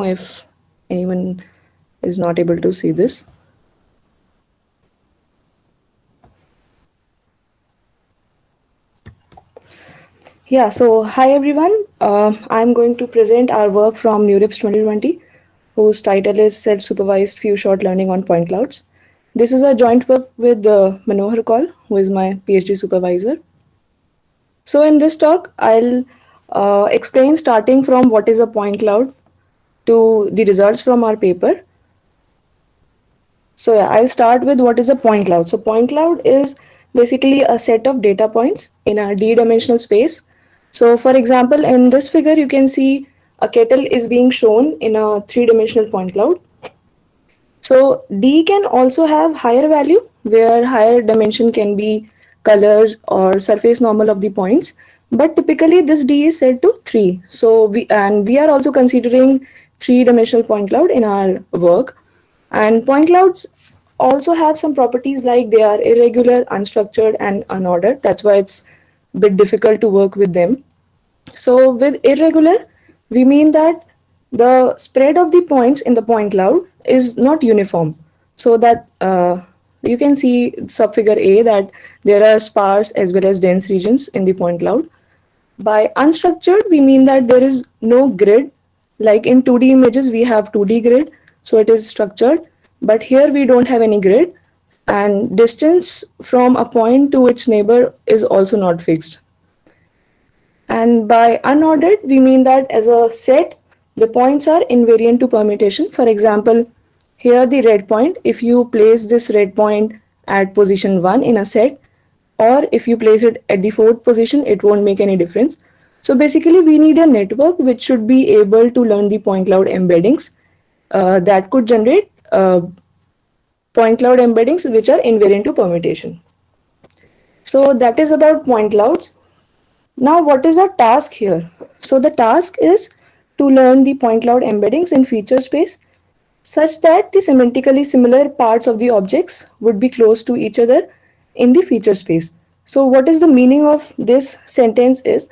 if anyone is not able to see this. Yeah, so hi everyone. I'm going to present our work from NeurIPS 2020, whose title is Self-Supervised Few Shot Learning on Point Clouds. This is a joint work with Manohar Kaul, who is my PhD supervisor. So in this talk, I'll explain starting from what is a point cloud to the results from our paper. So yeah, I'll start with what is a point cloud. So point cloud is basically a set of data points in a d-dimensional space. So for example, in this figure, you can see a kettle is being shown in a three-dimensional point cloud. So D can also have higher value where higher dimension can be colors or surface normal of the points. But typically this D is set to 3. So we are also considering three-dimensional point cloud in our work. And point clouds also have some properties like they are irregular, unstructured, and unordered. That's why it's a bit difficult to work with them. So with irregular, we mean that the spread of the points in the point cloud is not uniform. So that you can see subfigure A that there are sparse as well as dense regions in the point cloud. By unstructured, we mean that there is no grid. Like in 2D images, we have 2D grid, so it is structured. But here we don't have any grid, and distance from a point to its neighbor is also not fixed. And by unordered, we mean that as a set, the points are invariant to permutation. For example, here the red point, if you place this red point at position 1 in a set, or if you place it at the fourth position, it won't make any difference. So basically, we need a network which should be able to learn the point cloud embeddings that could generate point cloud embeddings which are invariant to permutation. So that is about point clouds. Now, what is our task here? So the task is to learn the point cloud embeddings in feature space such that the semantically similar parts of the objects would be close to each other in the feature space. So what is the meaning of this sentence is,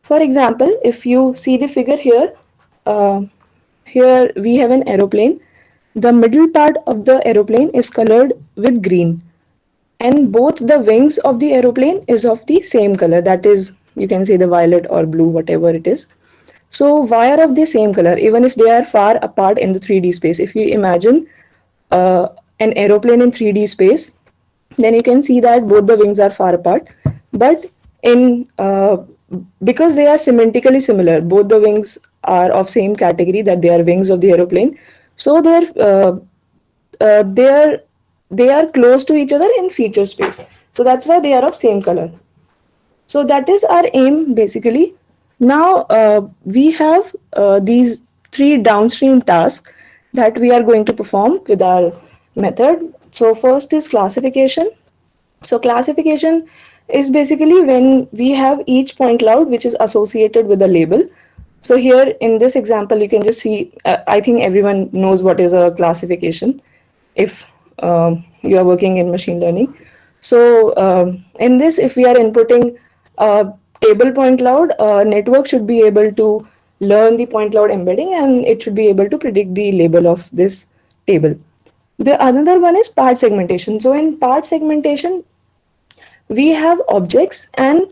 for example, if you see the figure here, uh, here we have an aeroplane. The middle part of the aeroplane is colored with green, and both the wings of the aeroplane is of the same color, that is, you can say the violet or blue, whatever it is. So why are of the same color even if they are far apart in the 3D space? If you imagine an aeroplane in 3D space, then you can see that both the wings are far apart, but in because they are semantically similar, both the wings are of same category, that they are wings of the aeroplane, so they are they are close to each other in feature space, so that's why they are of same color. So that is our aim basically. Now we have these three downstream tasks that we are going to perform with our method. So first is classification. So classification is basically when we have each point cloud which is associated with a label. So here in this example, you can just see, I think everyone knows what is a classification if you are working in machine learning. So in this, if we are inputting a table point cloud, a network should be able to learn the point cloud embedding and it should be able to predict the label of this table. The another one is part segmentation. So in part segmentation, we have objects and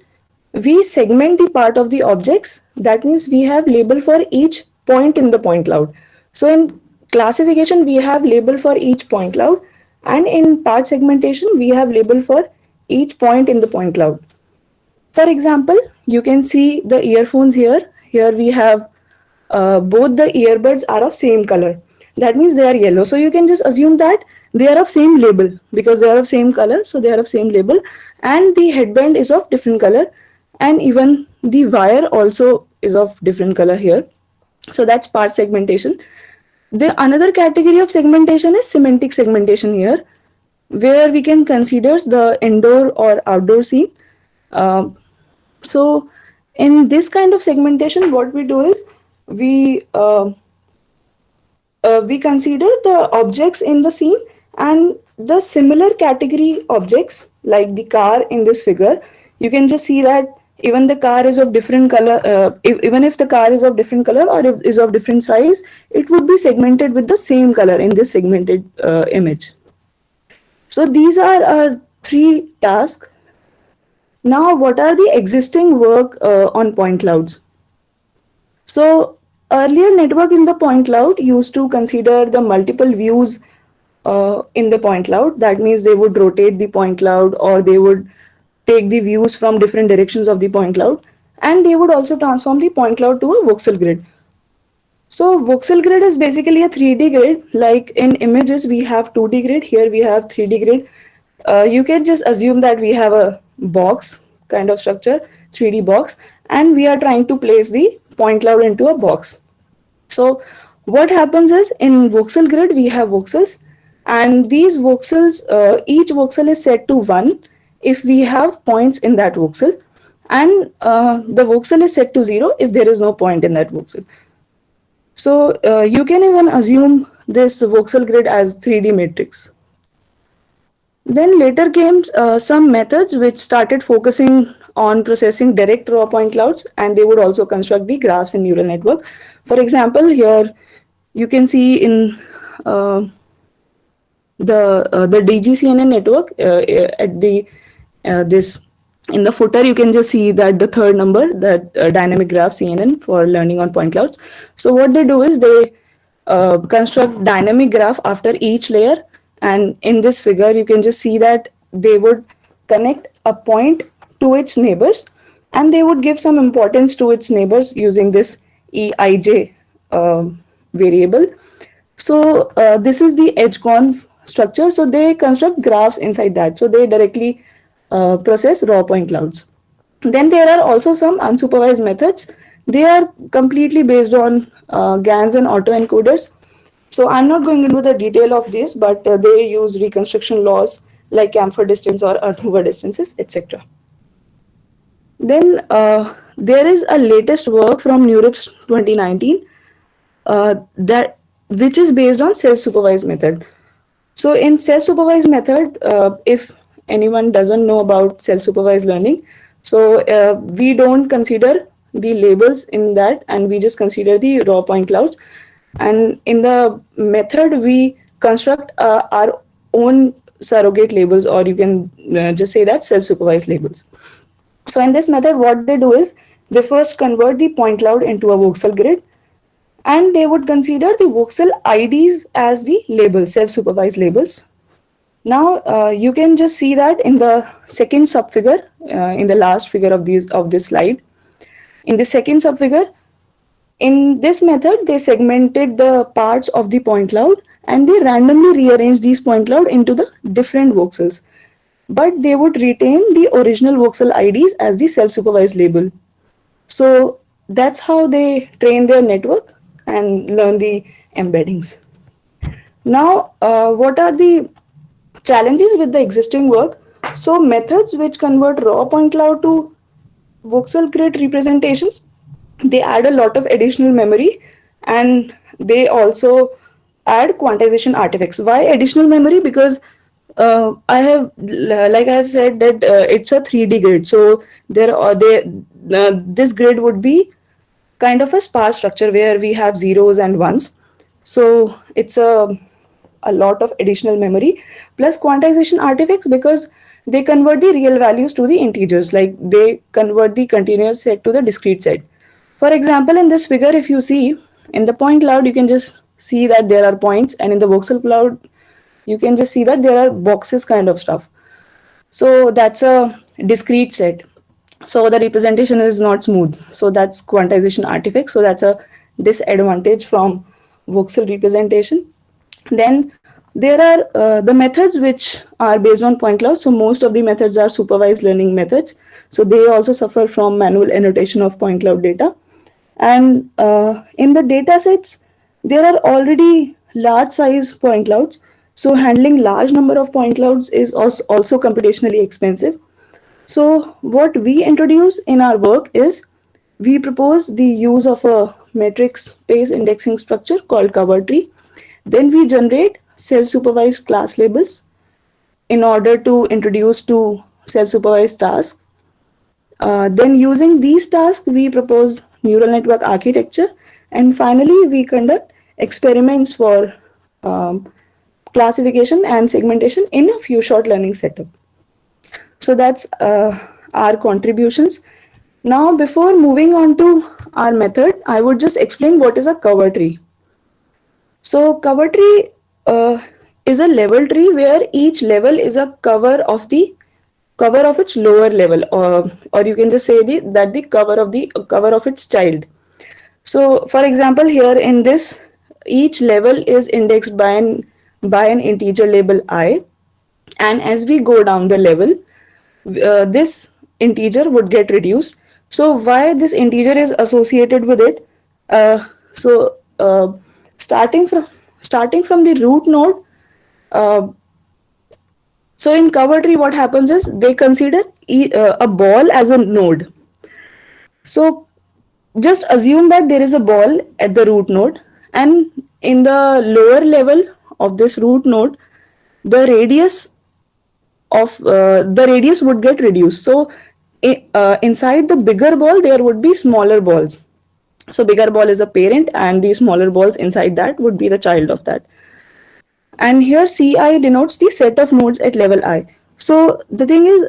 we segment the part of the objects. That means we have label for each point in the point cloud. So in classification, we have label for each point cloud, and in part segmentation, we have label for each point in the point cloud. For example, you can see the earphones here. Here we have both the earbuds are of same color. That means they are yellow. So you can just assume that they are of same label because they are of same color. So they are of same label, and the headband is of different color, and even the wire also is of different color here. So that's part segmentation. The another category of segmentation is semantic segmentation here, where we can consider the indoor or outdoor scene. Um, so in this kind of segmentation, what we do is we we consider the objects in the scene and the similar category objects like the car in this figure. You can just see that even the car is of different color, even if the car is of different color or if is of different size, it would be segmented with the same color in this segmented image. So these are our three tasks. Now, what are the existing work on point clouds? So earlier network in the point cloud used to consider the multiple views in the point cloud. That means they would rotate the point cloud, or they would take the views from different directions of the point cloud, and they would also transform the point cloud to a voxel grid. So voxel grid is basically a 3D grid. Like in images, we have 2D grid. Here we have 3D grid. You can just assume that we have a box kind of structure, 3D box, and we are trying to place the point cloud into a box. So what happens is, in voxel grid, we have voxels, and these voxels, each voxel is set to 1 if we have points in that voxel, and the voxel is set to 0 if there is no point in that voxel. So you can even assume this voxel grid as 3D matrix. Then later came some methods which started focusing on processing direct raw point clouds, and they would also construct the graphs in neural network. For example, here you can see in the DGCNN network at the this in the footer, you can just see that the third number, that dynamic graph CNN for learning on point clouds. So what they do is they construct dynamic graph after each layer, and in this figure you can just see that they would connect a point to its neighbors, and they would give some importance to its neighbors using this EIJ variable. So this is the edge-conf structure. So they construct graphs inside that. So they directly process raw point clouds. Then there are also some unsupervised methods. They are completely based on GANs and autoencoders. So I'm not going into the detail of this, but they use reconstruction laws like camphor distance or Earth-Hoover distances, etc. Then there is a latest work from NeurIPS 2019 which is based on self-supervised method. So in self-supervised method, if anyone doesn't know about self-supervised learning, so we don't consider the labels in that, and we just consider the raw point clouds. And in the method, we construct our own surrogate labels, or you can just say that self-supervised labels. So in this method, what they do is they first convert the point cloud into a voxel grid, and they would consider the voxel IDs as the labels, self-supervised labels. Now you can just see that in the second subfigure, in the last figure of this slide. In the second subfigure, in this method, they segmented the parts of the point cloud, and they randomly rearranged these point cloud into the different voxels. But they would retain the original voxel IDs as the self-supervised label. So that's how they train their network and learn the embeddings. Now, what are the challenges with the existing work? So methods which convert raw point cloud to voxel grid representations, they add a lot of additional memory, and they also add quantization artifacts. Why additional memory? Because I have said that it's a 3D grid. So this grid would be kind of a sparse structure where we have zeros and ones. So it's a lot of additional memory, plus quantization artifacts, because they convert the real values to the integers, like they convert the continuous set to the discrete set. For example, in this figure, if you see in the point cloud, you can just see that there are points, and in the voxel cloud, you can just see that there are boxes kind of stuff. So that's a discrete set. So the representation is not smooth. So that's quantization artifact. So that's a disadvantage from voxel representation. Then there are the methods which are based on point cloud. So most of the methods are supervised learning methods. So they also suffer from manual annotation of point cloud data. And in the data sets, there are already large size point clouds. So handling large number of point clouds is also computationally expensive. So what we introduce in our work is we propose the use of a matrix space indexing structure called cover tree. Then we generate self-supervised class labels in order to introduce two self-supervised tasks. Then using these tasks, we propose neural network architecture, and finally we conduct experiments for classification and segmentation in a few short learning setup. So that's our contributions. Now, before moving on to our method, I would just explain what is a cover tree. So cover tree is a level tree where each level is a cover of its lower level, or you can just say that the cover of its child. So for example, here in this, each level is indexed by an integer label I, and as we go down the level, this integer would get reduced. So why this integer is associated with it? Uh, so starting from the root node. Uh, so in cover tree, what happens is they consider a ball as a node. So just assume that there is a ball at the root node, and in the lower level of this root node, the radius the radius would get reduced. So inside the bigger ball there would be smaller balls. So bigger ball is a parent, and the smaller balls inside that would be the child of that. And here ci denotes the set of nodes at level I. So the thing is,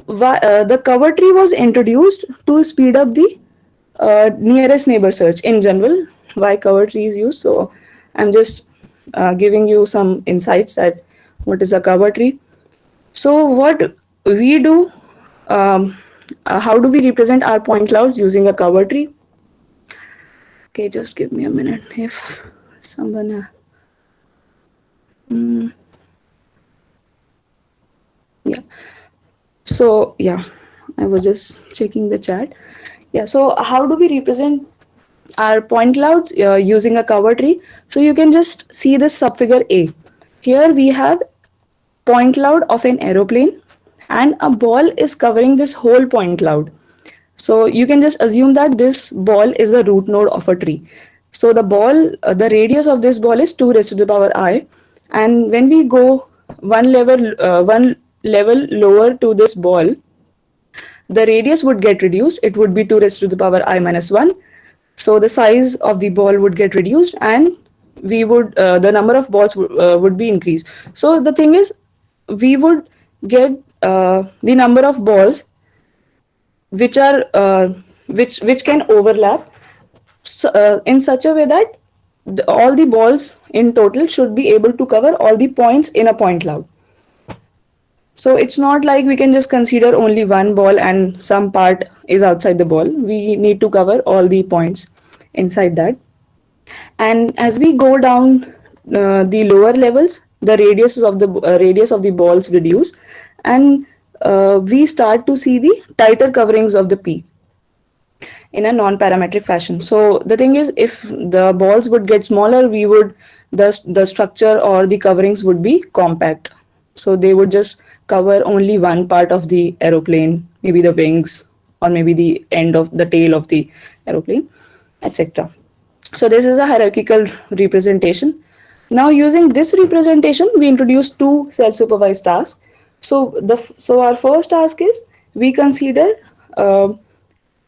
the cover tree was introduced to speed up the nearest neighbor search in general. Why cover tree is used? So I'm just giving you some insights that what is a cover tree. So what we do, how do we represent our point clouds using a cover tree? Okay, just give me a minute. If someone, yeah. So yeah, I was just checking the chat. Yeah. So how do we represent our point clouds using a cover tree? So you can just see this subfigure A. Here we have point cloud of an aeroplane, and a ball is covering this whole point cloud. So you can just assume that this ball is the root node of a tree. So the radius of this ball is 2 raised to the power I, and when we go one level lower to this ball, the radius would get reduced. It would be 2 raised to the power I minus 1. So the size of the ball would get reduced, and the number of balls would be increased. So the thing is, we would get the number of balls which are which can overlap in such a way that all the balls in total should be able to cover all the points in a point cloud. So it's not like we can just consider only one ball and some part is outside the ball. We need to cover all the points inside that. And as we go down the lower levels, the radius of the balls reduce, and we start to see the tighter coverings of the P in a non-parametric fashion. So the thing is, if the balls would get smaller, the structure or the coverings would be compact. So they would just cover only one part of the aeroplane, maybe the wings, or maybe the end of the tail of the aeroplane, etc. So this is a hierarchical representation. Now using this representation, we introduce two self-supervised tasks. So our first task is we consider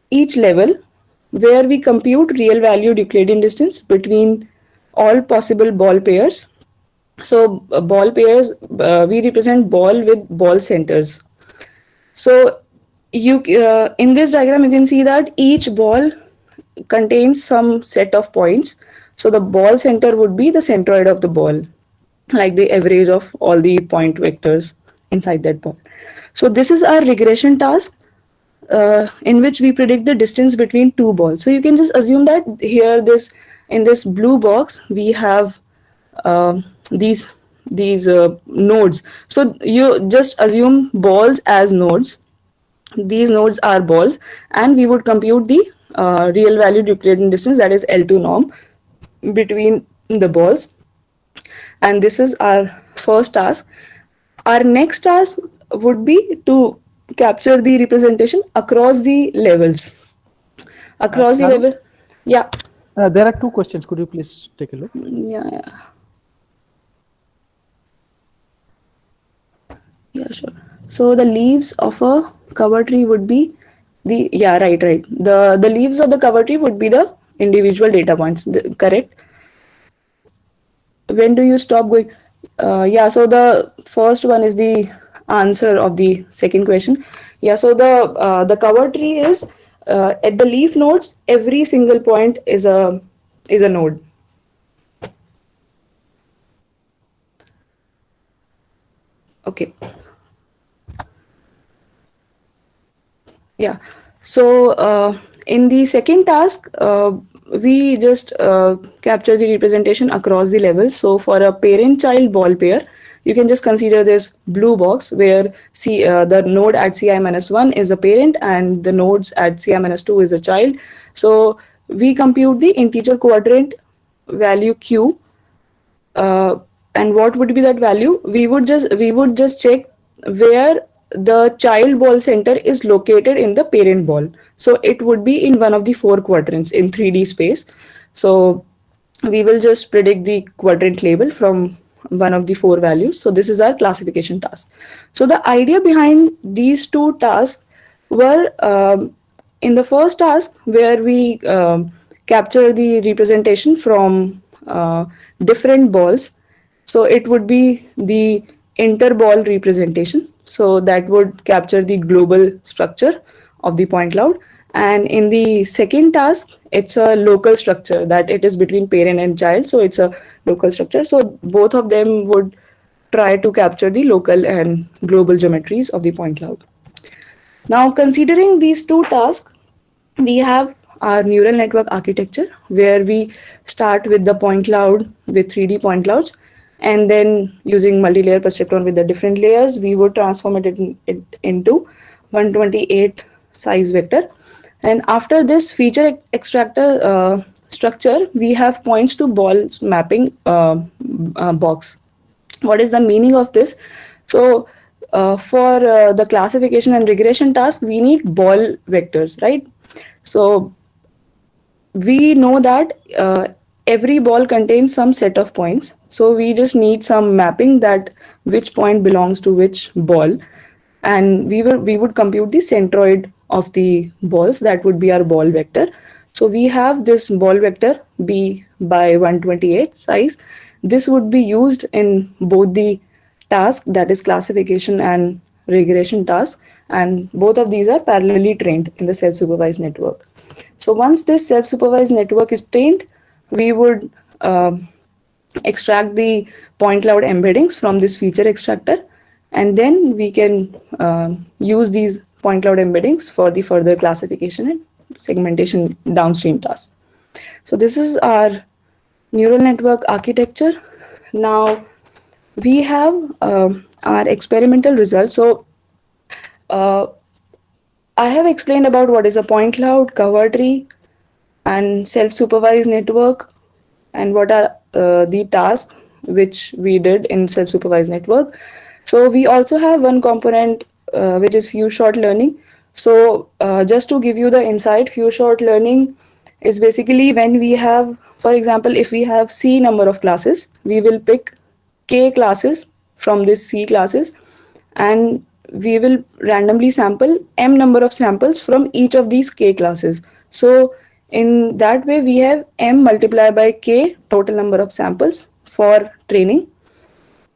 each level where we compute real valued Euclidean distance between all possible ball pairs. So ball pairs, we represent ball with ball centers. So in this diagram, you can see that each ball contains some set of points. So the ball center would be the centroid of the ball, like the average of all the point vectors inside that ball. So this is our regression task in which we predict the distance between two balls. So you can just assume that here in this blue box we have these nodes. So you just assume balls as nodes. These nodes are balls, and we would compute the real valued Euclidean distance, that is L2 norm, between the balls. And this is our first task. Our next task would be to capture the representation across the levels. Across the level, yeah. There are two questions. Could you please take a look? Yeah, sure. So the leaves of a cover tree would be Right. The leaves of the cover tree would be the individual data points. Correct. When do you stop going? Yeah. So the first one is the answer of the second question. Yeah. So the cover tree is at the leaf nodes. Every single point is a node. Okay. Yeah. So in the second task, we just capture the representation across the levels. So for a parent-child ball pair, you can just consider this blue box where the node at ci-1 is a parent and the nodes at ci-2 is a child. So we compute the integer quadrant value q, uh, and what would be that value? We would just check where the child ball center is located in the parent ball. So it would be in one of the four quadrants in 3D space. So we will just predict the quadrant label from one of the four values. So this is our classification task. So the idea behind these two tasks were, in the first task where we capture the representation from different balls. So it would be the interball representation. So that would capture the global structure of the point cloud. And in the second task, it's a local structure that it is between parent and child. So it's a local structure. So both of them would try to capture the local and global geometries of the point cloud. Now, considering these two tasks, we have our neural network architecture where we start with the point cloud with 3D point clouds, and then using multi-layer perceptron with the different layers, we would transform it into 128 size vector. And after this feature extractor structure, we have points to balls mapping box. What is the meaning of this? So for the classification and regression task, we need ball vectors, right? So we know that every ball contains some set of points. So we just need some mapping that which point belongs to which ball. And we would compute the centroid of the balls. That would be our ball vector. So we have this ball vector b by 128 size. This would be used in both the task, that is classification and regression task, and both of these are parallelly trained in the self-supervised network. So once this self-supervised network is trained, we would extract the point cloud embeddings from this feature extractor, and then we can use these point cloud embeddings for the further classification and segmentation downstream tasks. So this is our neural network architecture. Now we have our experimental results. So uh, I have explained about what is a point cloud, cover tree, and self-supervised network, and what are the tasks which we did in self-supervised network. So we also have one component which is few shot learning. So just to give you the insight, few shot learning is basically when we have, for example, if we have C number of classes, we will pick K classes from this C classes, and we will randomly sample M number of samples from each of these K classes. So in that way, we have M multiplied by K total number of samples for training.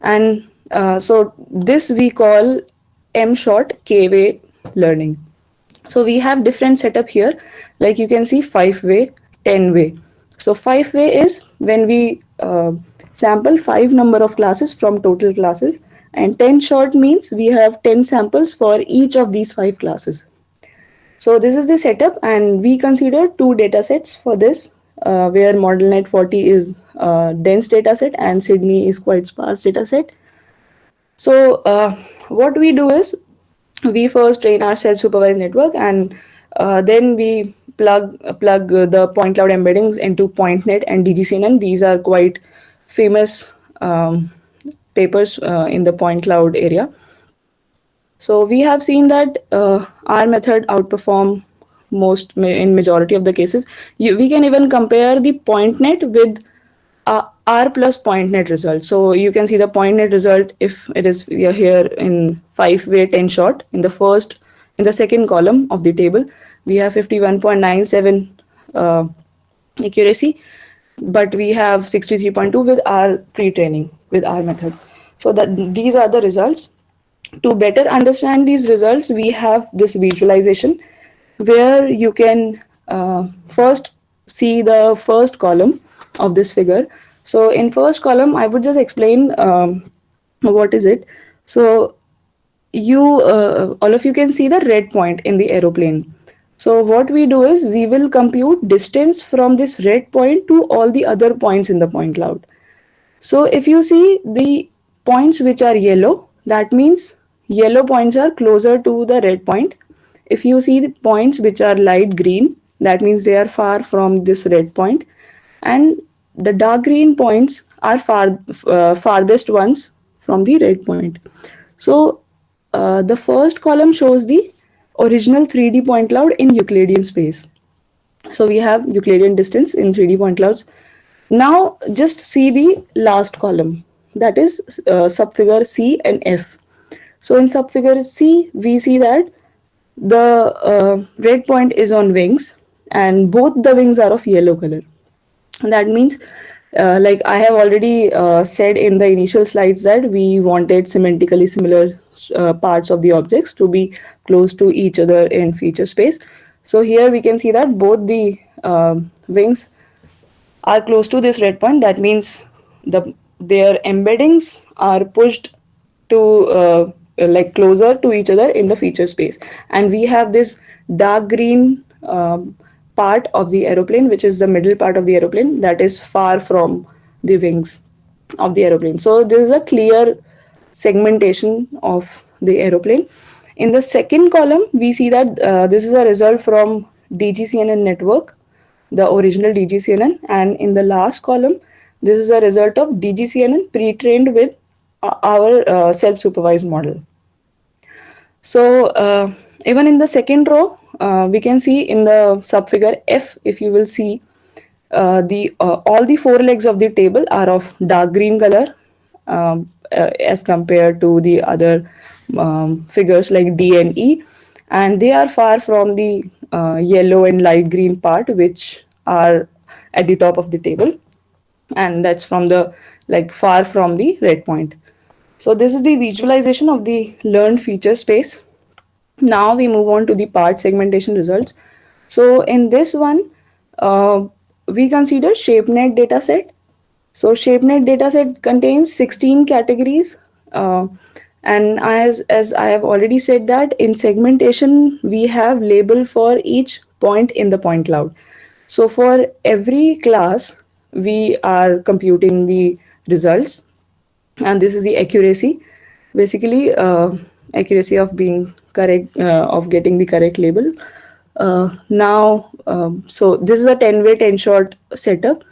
And so this we call M short K way learning. So we have different setup here. Like you can see 5-way, 10-way. So 5-way is when we sample 5 number of classes from total classes, and 10 short means we have 10 samples for each of these 5 classes. So this is the setup, and we consider two data sets for this, where ModelNet 40 is a dense data set and Sydney is quite sparse data set. So what we do is we first train our self-supervised network, and then we plug the point cloud embeddings into PointNet and DGCNN. These are quite famous papers in the point cloud area. So we have seen that our method outperform in majority of the cases. We can even compare the PointNet with R plus PointNet result. So you can see the PointNet result if it is here in 5-way 10 short. In the first in the second column of the table, we have 51.97 accuracy, but we have 63.2 with our pre-training with our method. So that these are the results. To better understand these results, we have this visualization where you can first see the first column of this figure. So in first column, I would just explain what is it. So you all of you can see the red point in the aeroplane. So what we do is we will compute distance from this red point to all the other points in the point cloud. So if you see the points which are yellow, that means yellow points are closer to the red point. If you see the points which are light green, that means they are far from this red point. And the dark green points are farthest ones from the red point. So the first column shows the original 3D point cloud in Euclidean space. So we have Euclidean distance in 3D point clouds. Now just see the last column, that is subfigure C and F. So in subfigure C, we see that the red point is on wings and both the wings are of yellow color. That means like I have already said in the initial slides that we wanted semantically similar parts of the objects to be close to each other in feature space. So here we can see that both the wings are close to this red point. That means their embeddings are pushed to like closer to each other in the feature space, and we have this dark green part of the aeroplane, which is the middle part of the aeroplane, that is far from the wings of the aeroplane. So there is a clear segmentation of the aeroplane. In the second column, we see that this is a result from DGCNN network, the original DGCNN, and in the last column, this is a result of DGCNN pre-trained with our self-supervised model. So even in the second row, we can see in the subfigure F, if you will see, all the four legs of the table are of dark green color as compared to the other figures like D and E, and they are far from the yellow and light green part which are at the top of the table, and that's from the like far from the red point. So this is the visualization of the learned feature space. Now we move on to the part segmentation results. So in this one, we consider ShapeNet dataset. So ShapeNet dataset contains 16 categories. And as I have already said that in segmentation, we have label for each point in the point cloud. So for every class, we are computing the results, and this is the accuracy. Basically, accuracy of being correct, of getting the correct label. So this is a 10-way 10 shot setup,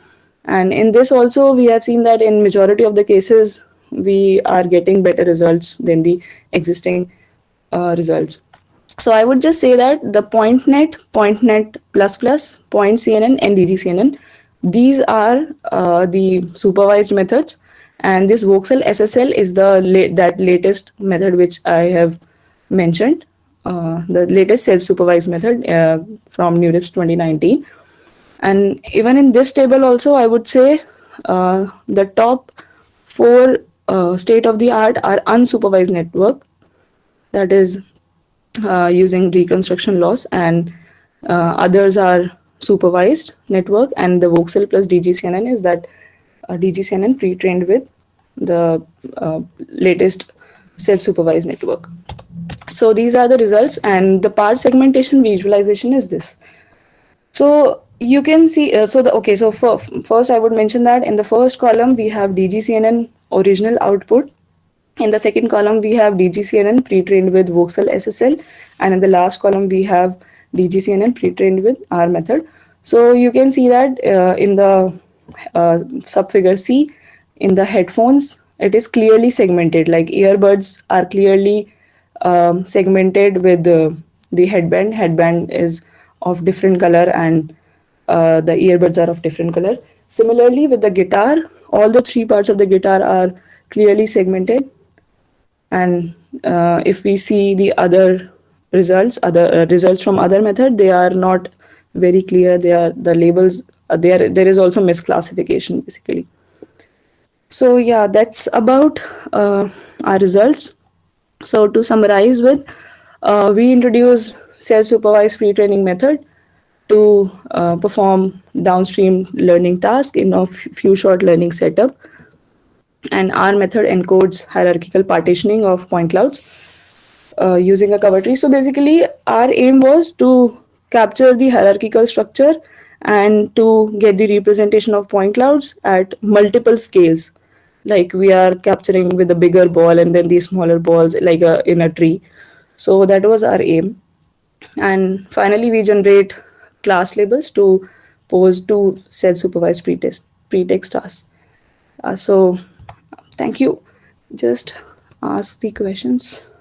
and in this also we have seen that in majority of the cases we are getting better results than the existing results. So I would just say that the PointNet, PointNet++, PointCNN, and DGCNN, these are the supervised methods, and this Voxel SSL is that latest method which I have mentioned, the latest self-supervised method from NeurIPS 2019. And even in this table also, I would say the top four state-of-the-art are unsupervised network, that is using reconstruction loss, and others are supervised network, and the Voxel plus DGCNN is that DGCNN pre-trained with the latest self-supervised network. So these are the results, and the part segmentation visualization is this. So you can see, so first I would mention that in the first column we have DGCNN original output. In the second column, we have DGCNN pre-trained with Voxel SSL, and in the last column, we have DGCNN pre-trained with our method. So you can see that in the subfigure C, in the headphones, it is clearly segmented, like earbuds are clearly segmented with the headband. Headband is of different color, and the earbuds are of different color. Similarly, with the guitar, all the three parts of the guitar are clearly segmented. And if we see the other results, other results from other method, they are not very clear. They are the labels. There is also misclassification basically. So yeah, that's about our results. So to summarize with, we introduce self-supervised pre-training method to perform downstream learning task in a few short learning setup. And our method encodes hierarchical partitioning of point clouds using a cover tree. So basically, our aim was to capture the hierarchical structure and to get the representation of point clouds at multiple scales. Like we are capturing with a bigger ball and then these smaller balls, like in a tree. So that was our aim. And finally, we generate class labels to pose to self-supervised pretext tasks. So thank you. Just ask the questions.